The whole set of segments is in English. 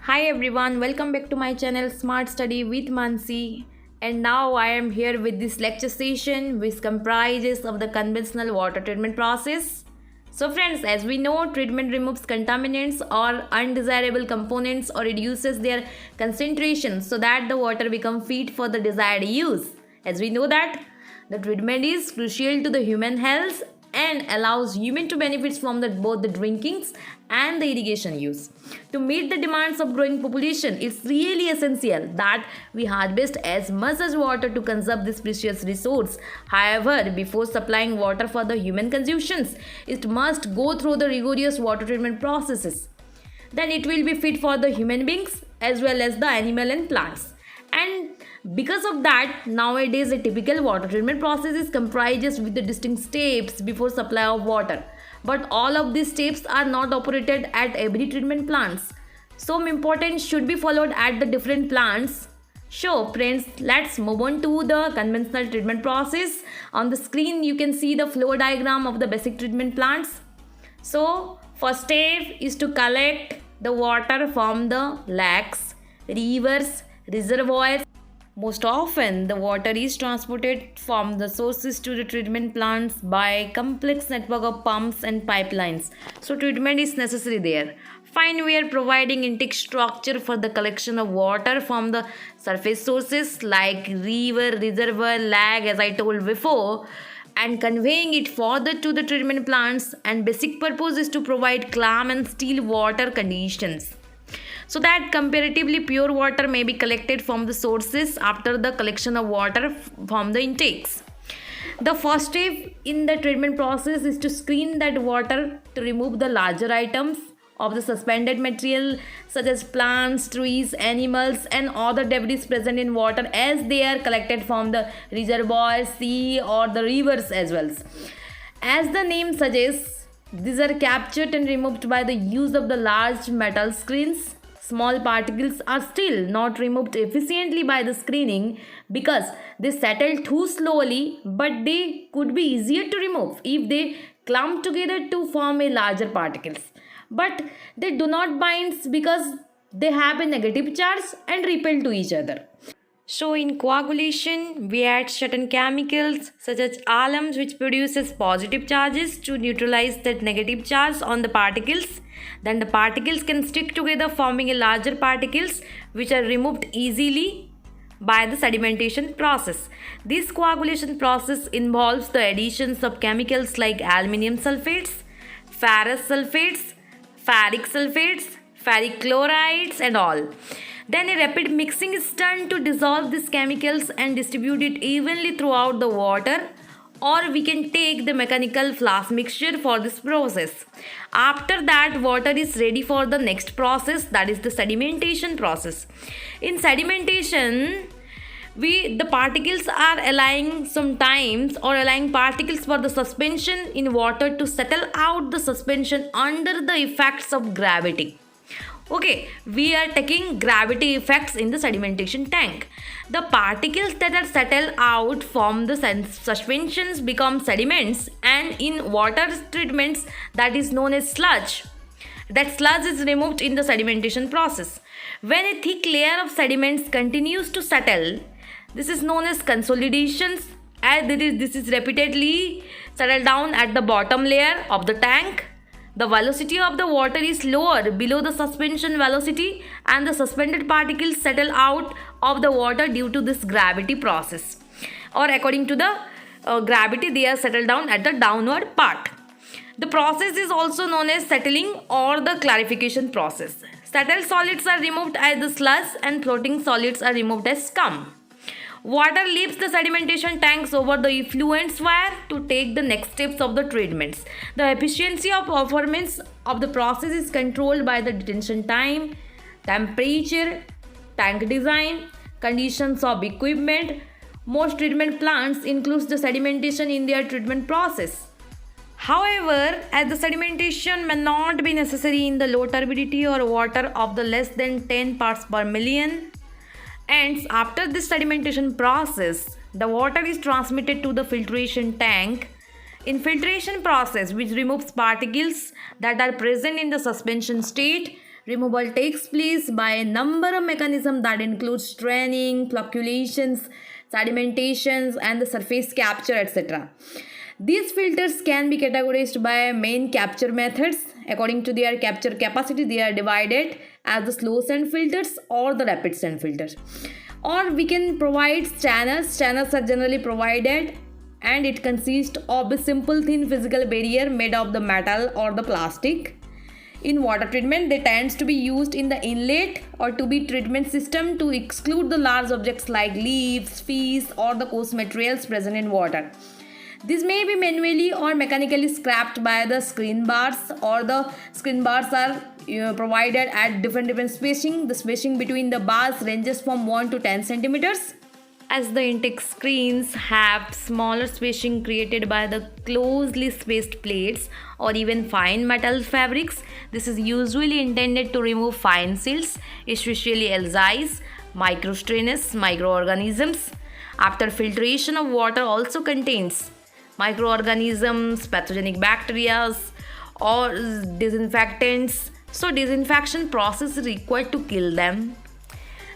Hi everyone, welcome back to my channel Smart Study with Mansi. And now I am here with this lecture session which comprises of the conventional water treatment process. So friends, as we know, treatment removes contaminants or undesirable components or reduces their concentration so that the water becomes fit for the desired use. As we know that the treatment is crucial to the human health and allows human to benefit from both the drinkings and the irrigation use. To meet the demands of growing population, it's really essential that we harvest as much as water to conserve this precious resource. However, before supplying water for the human consumptions, it must go through the rigorous water treatment processes. Then it will be fit for the human beings as well as the animal and plants. And because of that, nowadays a typical water treatment process is comprised with the distinct steps before supply of water. But all of these steps are not operated at every treatment plants. Some important should be followed at the different plants. So friends, let's move on to the conventional treatment process. On the screen you can see the flow diagram of the basic treatment plants. So first step is to collect the water from the lakes, rivers, reservoirs. Most often, the water is transported from the sources to the treatment plants by a complex network of pumps and pipelines. So, treatment is necessary there. Fine, we are providing intake structure for the collection of water from the surface sources like river, reservoir, lake, as I told before, and conveying it further to the treatment plants. And basic purpose is to provide calm and still water conditions, so that comparatively pure water may be collected from the sources after the collection of water from the intakes. The first step in the treatment process is to screen that water to remove the larger items of the suspended material such as plants, trees, animals and other debris present in water as they are collected from the reservoir, sea or the rivers as well. As the name suggests, these are captured and removed by the use of the large metal screens. Small particles are still not removed efficiently by the screening because they settle too slowly, but they could be easier to remove if they clump together to form a larger particles. But they do not bind because they have a negative charge and repel to each other. So in coagulation, we add certain chemicals such as alums which produces positive charges to neutralize that negative charge on the particles. Then the particles can stick together forming a larger particles which are removed easily by the sedimentation process. This coagulation process involves the additions of chemicals like aluminium sulfates, ferrous sulfates, ferric sulfates, ferric chlorides and all. Then a rapid mixing is done to dissolve these chemicals and distribute it evenly throughout the water, or we can take the mechanical flask mixture for this process. After that, water is ready for the next process, that is the sedimentation process. In sedimentation, the particles are allowing sometimes or allowing particles for the suspension in water to settle out the suspension under the effects of gravity. Okay, we are taking gravity effects in the sedimentation tank. The particles that are settled out from the suspensions become sediments, and in water treatments that is known as sludge. That sludge is removed in the sedimentation process. When a thick layer of sediments continues to settle, this is known as consolidations, as this is repeatedly settled down at the bottom layer of the tank. The velocity of the water is lower below the suspension velocity and the suspended particles settle out of the water due to this gravity process, or according to the gravity they are settled down at the downward part. The process is also known as settling or the clarification process. Settled solids are removed as the sludge and floating solids are removed as scum. Water leaves the sedimentation tanks over the effluent wire to take the next steps of the treatments. The efficiency of performance of the process is controlled by the detention time, temperature, tank design, conditions of equipment. Most treatment plants include the sedimentation in their treatment process. However, as the sedimentation may not be necessary in the low turbidity or water of the less than 10 parts per million, and after this sedimentation process, the water is transmitted to the filtration tank. In filtration process, which removes particles that are present in the suspension state, Removal takes place by a number of mechanisms that includes draining, flocculations, sedimentations, and the surface capture, etc. These filters can be categorized by main capture methods. According to their capture capacity, they are divided as the slow send filters or the rapid send filters. Or we can provide channels. Channels are generally provided and it consists of a simple thin physical barrier made of the metal or the plastic. In water treatment, they tends to be used in the inlet or to be treatment system to exclude the large objects like leaves, fish, or the coarse materials present in water. This may be manually or mechanically scraped by the screen bars, or the screen bars are provided at different spacing. The spacing between the bars ranges from 1 to 10 centimeters. As the intake screens have smaller spacing created by the closely spaced plates or even fine metal fabrics, this is usually intended to remove fine seals, especially algae, microstrains, microorganisms. After filtration of water also contains microorganisms, pathogenic bacteria, or disinfectants. So disinfection process is required to kill them.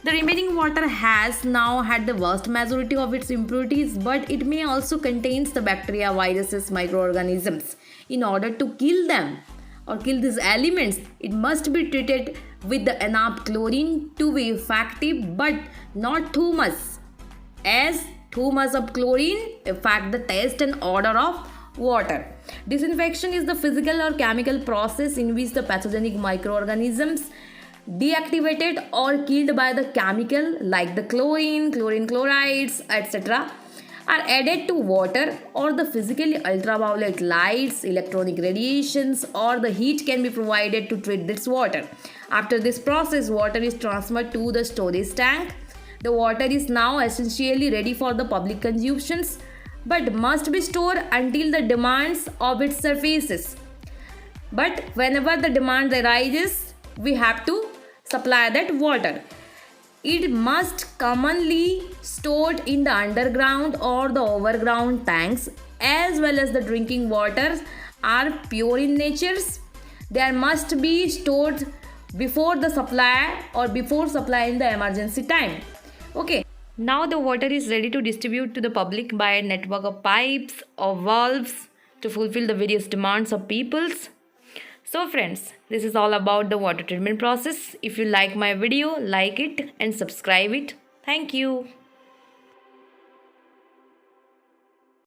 The remaining water has now had the vast majority of its impurities, but it may also contains the bacteria, viruses, microorganisms. In order to kill them or kill these elements, it must be treated with the enough chlorine to be effective, but not too much, as too much of chlorine affect the taste and odor of water. Disinfection is the physical or chemical process in which the pathogenic microorganisms deactivated or killed by the chemical like the chlorine, chlorine chlorides, etc. are added to water, or the physically ultraviolet lights, electronic radiations, or the heat can be provided to treat this water. After this process, water is transferred to the storage tank. The water is now essentially ready for the public consumptions, but must be stored until the demands of its surfaces. But whenever the demand arises, we have to supply that water. It must commonly stored in the underground or the overground tanks, as well as the drinking waters are pure in nature. They must be stored before the supply or before supply in the emergency time. Okay. Now the water is ready to distribute to the public by a network of pipes or valves to fulfill the various demands of peoples. So friends, this is all about the water treatment process. If you like my video, like it and subscribe it. Thank you.